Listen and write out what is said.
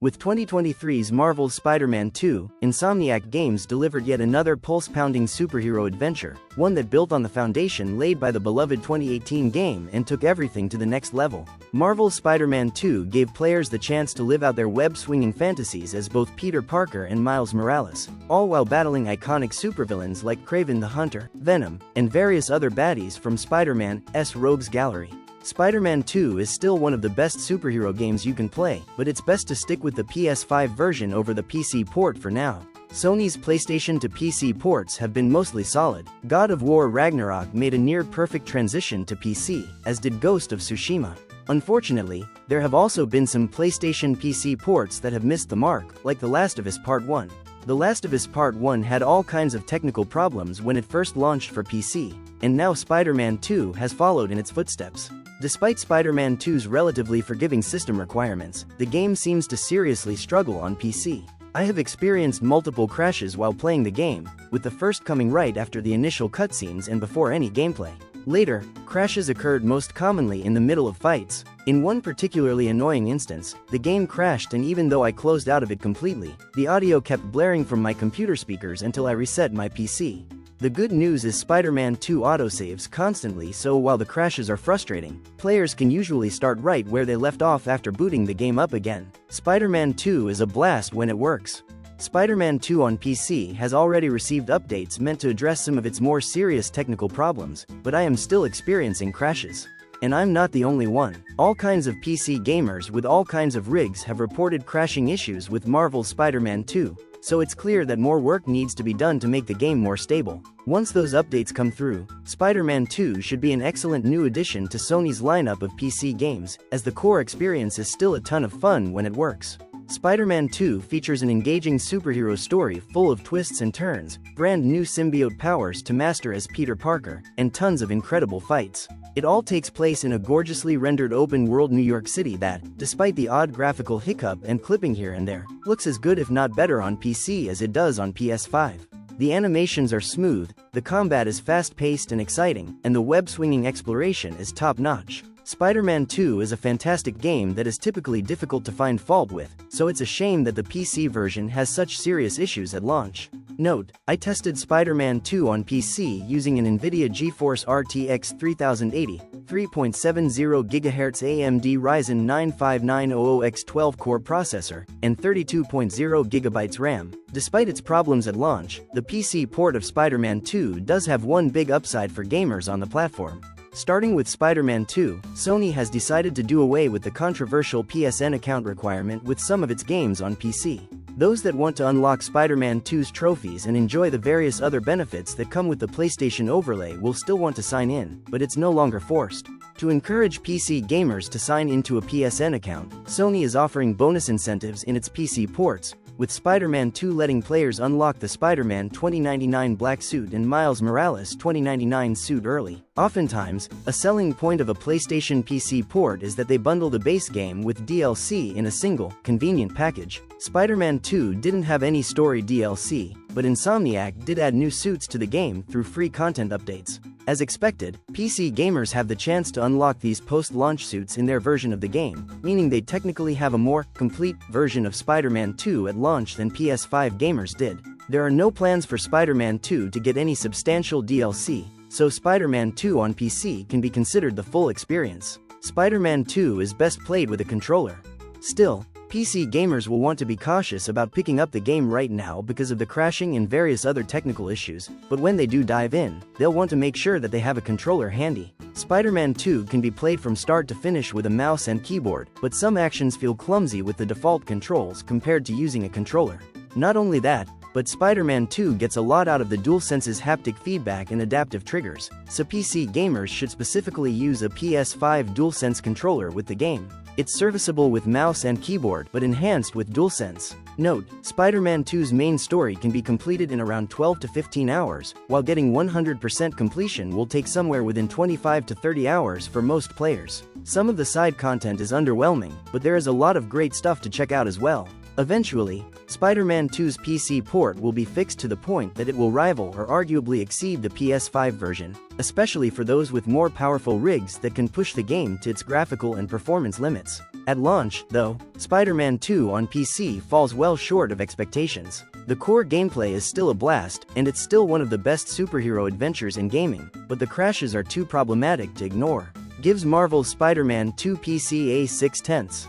With 2023's Marvel's Spider-Man 2, Insomniac Games delivered yet another pulse-pounding superhero adventure, one that built on the foundation laid by the beloved 2018 game and took everything to the next level. Marvel's Spider-Man 2 gave players the chance to live out their web-swinging fantasies as both Peter Parker and Miles Morales, all while battling iconic supervillains like Kraven the Hunter, Venom, and various other baddies from Spider-Man's Rogues Gallery. Spider-Man 2 is still one of the best superhero games you can play, but it's best to stick with the PS5 version over the PC port for now. Sony's PlayStation to PC ports have been mostly solid. God of War Ragnarok made a near-perfect transition to PC, as did Ghost of Tsushima. Unfortunately, there have also been some PlayStation PC ports that have missed the mark, like The Last of Us Part 1. The Last of Us Part 1 had all kinds of technical problems when it first launched for PC, and now Spider-Man 2 has followed in its footsteps. Despite Spider-Man 2's relatively forgiving system requirements, the game seems to seriously struggle on PC. I have experienced multiple crashes while playing the game, with the first coming right after the initial cutscenes and before any gameplay. Later, crashes occurred most commonly in the middle of fights. In one particularly annoying instance, the game crashed, and even though I closed out of it completely, the audio kept blaring from my computer speakers until I reset my PC. The good news is Spider-Man 2 autosaves constantly, so while the crashes are frustrating, players can usually start right where they left off after booting the game up again. Spider-Man 2 is a blast when it works. Spider-Man 2 on PC has already received updates meant to address some of its more serious technical problems, but I am still experiencing crashes. And I'm not the only one. All kinds of PC gamers with all kinds of rigs have reported crashing issues with Marvel's Spider-Man 2. So it's clear that more work needs to be done to make the game more stable. Once those updates come through, Spider-Man 2 should be an excellent new addition to Sony's lineup of PC games, as the core experience is still a ton of fun when it works. Spider-Man 2 features an engaging superhero story full of twists and turns, brand new symbiote powers to master as Peter Parker, and tons of incredible fights. It all takes place in a gorgeously rendered open-world New York City that, despite the odd graphical hiccup and clipping here and there, looks as good if not better on PC as it does on PS5. The animations are smooth, the combat is fast-paced and exciting, and the web-swinging exploration is top-notch. Spider-Man 2 is a fantastic game that is typically difficult to find fault with, so it's a shame that the PC version has such serious issues at launch. Note, I tested Spider-Man 2 on PC using an NVIDIA GeForce RTX 3080, 3.70 GHz AMD Ryzen 9 5900X 12-core processor, and 32.0 GB RAM. Despite its problems at launch, the PC port of Spider-Man 2 does have one big upside for gamers on the platform. Starting with Spider-Man 2, Sony has decided to do away with the controversial PSN account requirement with some of its games on PC. Those that want to unlock Spider-Man 2's trophies and enjoy the various other benefits that come with the PlayStation overlay will still want to sign in, but it's no longer forced. To encourage PC gamers to sign into a PSN account, Sony is offering bonus incentives in its PC ports, with Spider-Man 2 letting players unlock the Spider-Man 2099 black suit and Miles Morales 2099 suit early. Oftentimes, a selling point of a PlayStation PC port is that they bundle the base game with DLC in a single, convenient package. Spider-Man 2 didn't have any story DLC, but Insomniac did add new suits to the game through free content updates. As expected, PC gamers have the chance to unlock these post-launch suits in their version of the game, meaning they technically have a more complete version of Spider-Man 2 at launch than PS5 gamers did. There are no plans for Spider-Man 2 to get any substantial DLC, so Spider-Man 2 on PC can be considered the full experience. Spider-Man 2 is best played with a controller. Still, PC gamers will want to be cautious about picking up the game right now because of the crashing and various other technical issues, but when they do dive in, they'll want to make sure that they have a controller handy. Spider-Man 2 can be played from start to finish with a mouse and keyboard, but some actions feel clumsy with the default controls compared to using a controller. Not only that, but Spider-Man 2 gets a lot out of the DualSense's haptic feedback and adaptive triggers, so PC gamers should specifically use a PS5 DualSense controller with the game. It's serviceable with mouse and keyboard but enhanced with DualSense. Note, Spider-Man 2's main story can be completed in around 12 to 15 hours, while getting 100% completion will take somewhere within 25 to 30 hours for most players. Some of the side content is underwhelming, but there is a lot of great stuff to check out as well. Eventually, Spider-Man 2's PC port will be fixed to the point that it will rival or arguably exceed the PS5 version, especially for those with more powerful rigs that can push the game to its graphical and performance limits. At launch, though, Spider-Man 2 on PC falls well short of expectations. The core gameplay is still a blast, and it's still one of the best superhero adventures in gaming, but the crashes are too problematic to ignore. Gives Marvel's Spider-Man 2 PC a 6/10.